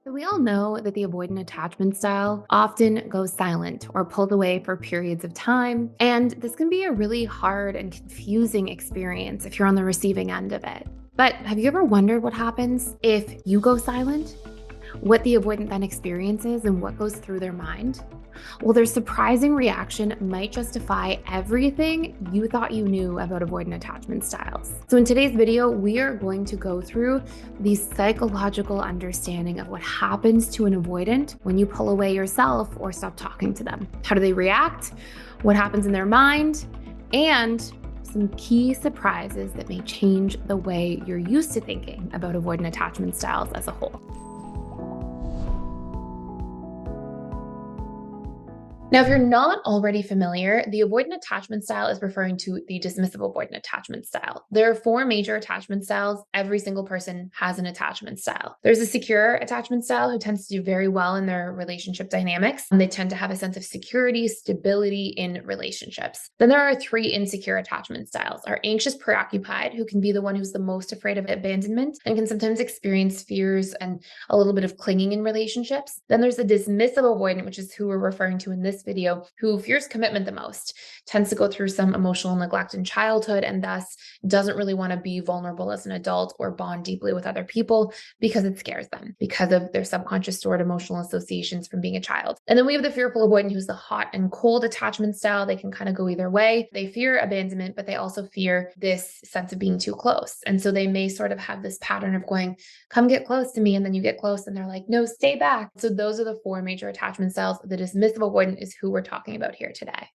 So we all know that the avoidant attachment style often goes silent or pulled away for periods of time. And this can be a really hard and confusing experience if you're on the receiving end of it. But have you ever wondered what happens if you go silent? What the avoidant then experiences and what goes through their mind? Well, their surprising reaction might justify everything you thought you knew about avoidant attachment styles. So, in today's video, we are going to go through the psychological understanding of what happens to an avoidant when you pull away yourself or stop talking to them. How do they react? What happens in their mind? And some key surprises that may change the way you're used to thinking about avoidant attachment styles as a whole. Now, if you're not already familiar, the avoidant attachment style is referring to the dismissive avoidant attachment style. There are four major attachment styles. Every single person has an attachment style. There's a secure attachment style who tends to do very well in their relationship dynamics. And they tend to have a sense of security, stability in relationships. Then there are three insecure attachment styles. Our anxious preoccupied, who can be the one who's the most afraid of abandonment and can sometimes experience fears and a little bit of clinging in relationships. Then there's the dismissive avoidant, which is who we're referring to in this video, who fears commitment the most, tends to go through some emotional neglect in childhood, and thus doesn't really want to be vulnerable as an adult or bond deeply with other people because it scares them, because of their subconscious stored emotional associations from being a child. And then we have the fearful avoidant, who's the hot and cold attachment style. They can kind of go either way. They fear abandonment, but they also fear this sense of being too close. And so they may sort of have this pattern of going, come get close to me. And then you get close and they're like, no, stay back. So those are the four major attachment styles. The dismissive avoidant is who we're talking about here today.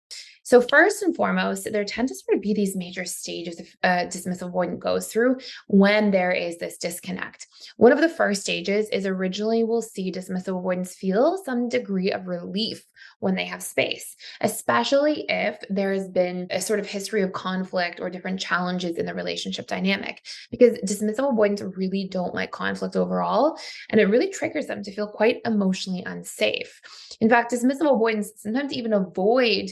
So first and foremost, there tend to sort of be these major stages of dismissive avoidant goes through when there is this disconnect. One of the first stages is originally we'll see dismissive avoidants feel some degree of relief when they have space, especially if there has been a sort of history of conflict or different challenges in the relationship dynamic, because dismissive avoidants really don't like conflict overall, and it really triggers them to feel quite emotionally unsafe. In fact, dismissive avoidants sometimes even avoid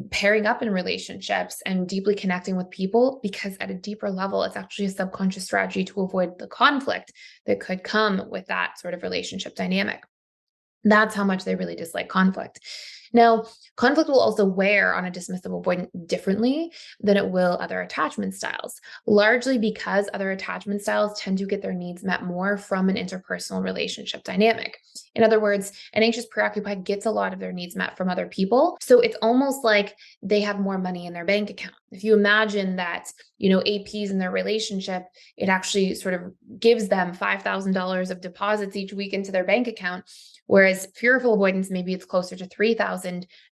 pairing up in relationships and deeply connecting with people because at a deeper level, it's actually a subconscious strategy to avoid the conflict that could come with that sort of relationship dynamic. That's how much they really dislike conflict. Now, conflict will also wear on a dismissive avoidant differently than it will other attachment styles, largely because other attachment styles tend to get their needs met more from an interpersonal relationship dynamic. In other words, an anxious preoccupied gets a lot of their needs met from other people. So it's almost like they have more money in their bank account. If you imagine that, APs in their relationship, it actually sort of gives them $5,000 of deposits each week into their bank account. Whereas fearful avoidance, maybe it's closer to 3,000,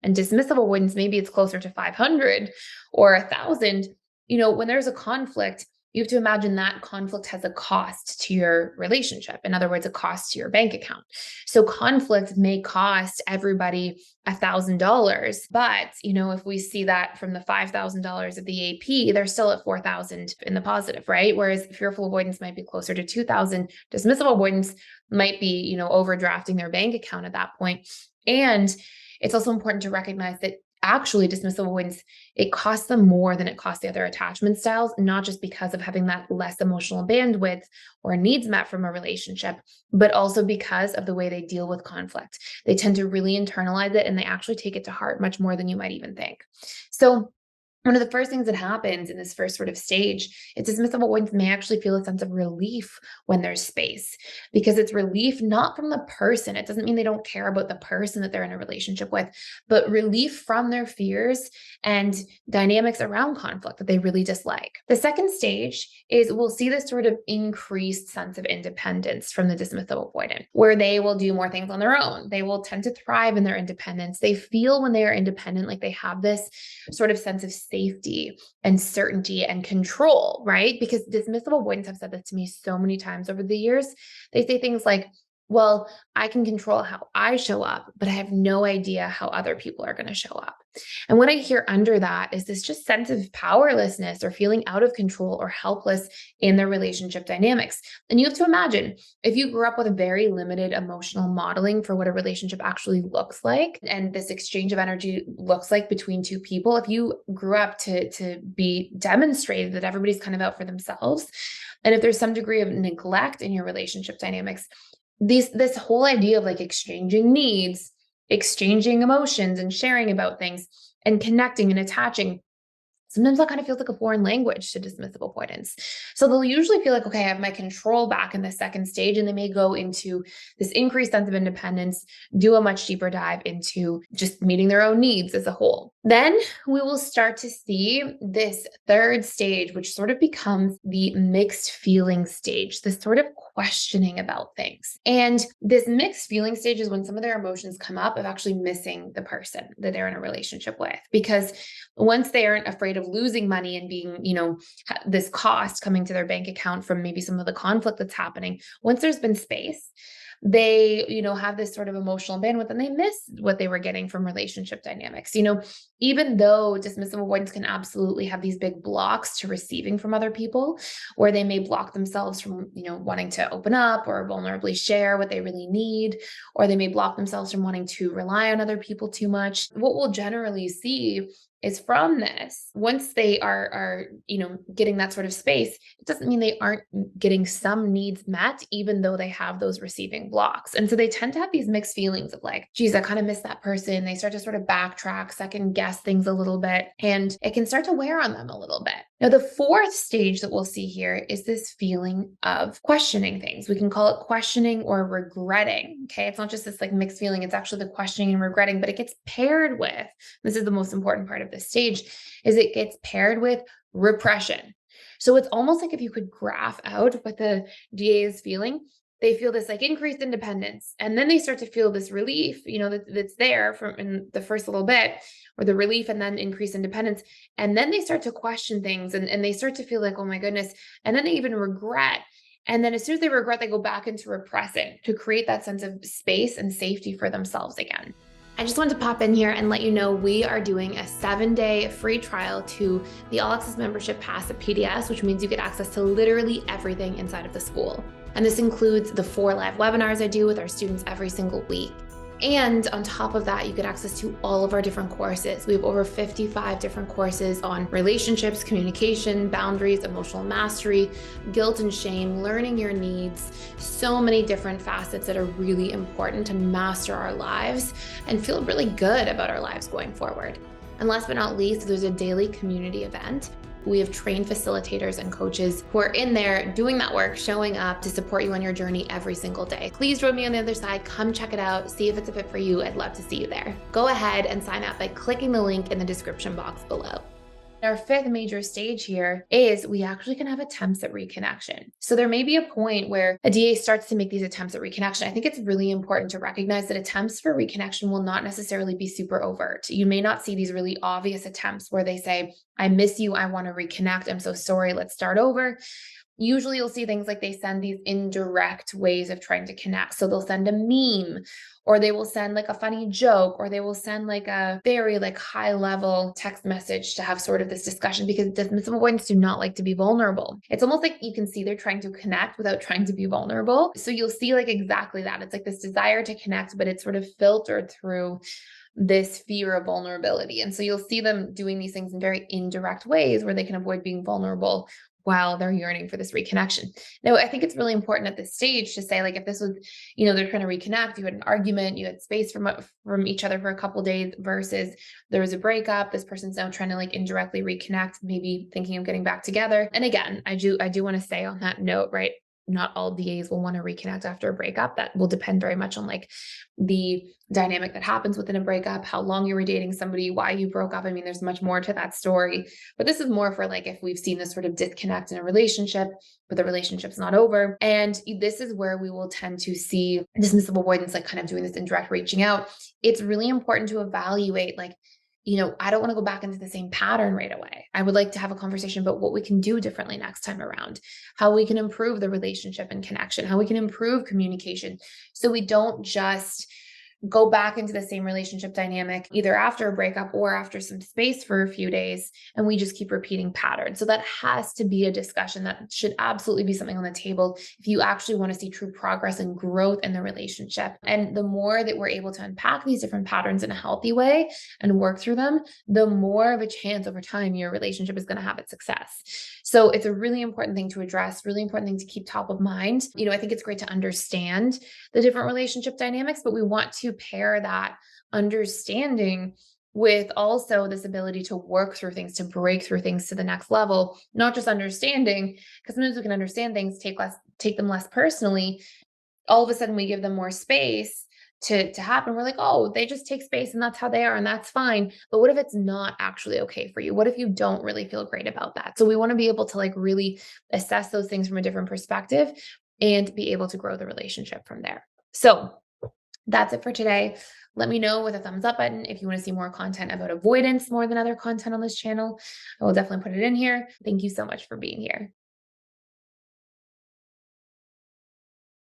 and dismissive avoidance, maybe it's closer to 500 or 1,000. When there's a conflict, you have to imagine that conflict has a cost to your relationship. In other words, a cost to your bank account. So conflict may cost everybody $1,000, but if we see that from the $5,000 of the AP, they're still at 4,000 in the positive, right? Whereas fearful avoidance might be closer to 2,000. Dismissive avoidance might be, overdrafting their bank account at that point. And it's also important to recognize that actually dismissive avoidance, it costs them more than it costs the other attachment styles, not just because of having that less emotional bandwidth or needs met from a relationship, but also because of the way they deal with conflict. They tend to really internalize it and they actually take it to heart much more than you might even think. So one of the first things that happens in this first sort of stage is dismissive avoidants may actually feel a sense of relief when there's space, because it's relief not from the person. It doesn't mean they don't care about the person that they're in a relationship with, but relief from their fears and dynamics around conflict that they really dislike. The second stage is we'll see this sort of increased sense of independence from the dismissive avoidant, where they will do more things on their own. They will tend to thrive in their independence. They feel when they are independent like they have this sort of sense of safety and certainty and control, right? Because dismissive avoidants have said this to me so many times over the years. They say things like, well, I can control how I show up, but I have no idea how other people are going to show up. And what I hear under that is this just sense of powerlessness or feeling out of control or helpless in their relationship dynamics. And you have to imagine if you grew up with a very limited emotional modeling for what a relationship actually looks like, and this exchange of energy looks like between two people, if you grew up to be demonstrated that everybody's kind of out for themselves, and if there's some degree of neglect in your relationship dynamics, this whole idea of like exchanging needs, exchanging emotions and sharing about things and connecting and attaching, sometimes that kind of feels like a foreign language to dismissive avoidance. So they'll usually feel like, okay, I have my control back in the second stage, and they may go into this increased sense of independence, do a much deeper dive into just meeting their own needs as a whole. Then we will start to see this third stage, which sort of becomes the mixed feeling stage, this sort of questioning about things. And this mixed feeling stage is when some of their emotions come up of actually missing the person that they're in a relationship with, because once they aren't afraid of losing money and being, this cost coming to their bank account from maybe some of the conflict that's happening, once there's been space, they, have this sort of emotional bandwidth and they miss what they were getting from relationship dynamics. Even though dismissive avoidance can absolutely have these big blocks to receiving from other people, or they may block themselves from, wanting to open up or vulnerably share what they really need, or they may block themselves from wanting to rely on other people too much. What we'll generally see is from this, once they are getting that sort of space, it doesn't mean they aren't getting some needs met, even though they have those receiving blocks. And so they tend to have these mixed feelings of like, geez, I kind of miss that person. They start to sort of backtrack, second guess things a little bit, and it can start to wear on them a little bit. Now, the fourth stage that we'll see here is this feeling of questioning things. We can call it questioning or regretting. Okay. It's not just this like mixed feeling. It's actually the questioning and regretting, but it gets paired with, this is the most important part of this stage, is it gets paired with repression. So it's almost like if you could graph out what the DA is feeling, they feel this like increased independence. And then they start to feel this relief, that's there from in the first little bit, or the relief and then increased independence. And then they start to question things and they start to feel like, oh my goodness. And then they even regret. And then as soon as they regret, they go back into repressing to create that sense of space and safety for themselves again. I just wanted to pop in here and let you know we are doing a 7-day free trial to the All Access Membership Pass at PDS, which means you get access to literally everything inside of the school. And this includes the 4 live webinars I do with our students every single week. And on top of that, you get access to all of our different courses. We have over 55 different courses on relationships, communication, boundaries, emotional mastery, guilt and shame, learning your needs, so many different facets that are really important to master our lives and feel really good about our lives going forward. And last but not least, there's a daily community event. We have trained facilitators and coaches who are in there doing that work, showing up to support you on your journey every single day. Please join me on the other side. Come check it out. See if it's a fit for you. I'd love to see you there. Go ahead and sign up by clicking the link in the description box below. Our fifth major stage here is we actually can have attempts at reconnection. So there may be a point where a DA starts to make these attempts at reconnection. I think it's really important to recognize that attempts for reconnection will not necessarily be super overt. You may not see these really obvious attempts where they say, I miss you, I want to reconnect, I'm so sorry, let's start over. Usually you'll see things like they send these indirect ways of trying to connect. So they'll send a meme, or they will send like a funny joke, or they will send like a very like high level text message to have sort of this discussion, because dismissive avoidants do not like to be vulnerable. It's almost like you can see they're trying to connect without trying to be vulnerable. So you'll see like exactly that. It's like this desire to connect, but it's sort of filtered through this fear of vulnerability. And so you'll see them doing these things in very indirect ways where they can avoid being vulnerable while they're yearning for this reconnection. Now, I think it's really important at this stage to say, like, if this was, they're trying to reconnect, you had an argument, you had space from each other for a couple of days versus there was a breakup, this person's now trying to like indirectly reconnect, maybe thinking of getting back together. And again, I do want to say on that note, right? Not all DAs will want to reconnect after a breakup. That will depend very much on like the dynamic that happens within a breakup, how long you were dating somebody, why you broke up. I mean, there's much more to that story, but this is more for like if we've seen this sort of disconnect in a relationship, but the relationship's not over. And this is where we will tend to see dismissive avoidance, like kind of doing this indirect reaching out. It's really important to evaluate like, I don't want to go back into the same pattern right away. I would like to have a conversation about what we can do differently next time around, how we can improve the relationship and connection, how we can improve communication. So we don't just go back into the same relationship dynamic, either after a breakup or after some space for a few days, and we just keep repeating patterns. So that has to be a discussion that should absolutely be something on the table if you actually want to see true progress and growth in the relationship. And the more that we're able to unpack these different patterns in a healthy way and work through them, the more of a chance over time your relationship is going to have its success. So it's a really important thing to address, really important thing to keep top of mind. I think it's great to understand the different relationship dynamics, but we want to pair that understanding with also this ability to work through things, to break through things to the next level, not just understanding, because sometimes we can understand things, take them less personally. All of a sudden we give them more space to happen. We're like, oh, they just take space and that's how they are and that's fine. But what if it's not actually okay for you? What if you don't really feel great about that? So we want to be able to really assess those things from a different perspective and be able to grow the relationship from there. So that's it for today. Let me know with a thumbs up button if you want to see more content about avoidance more than other content on this channel. I will definitely put it in here. Thank you so much for being here.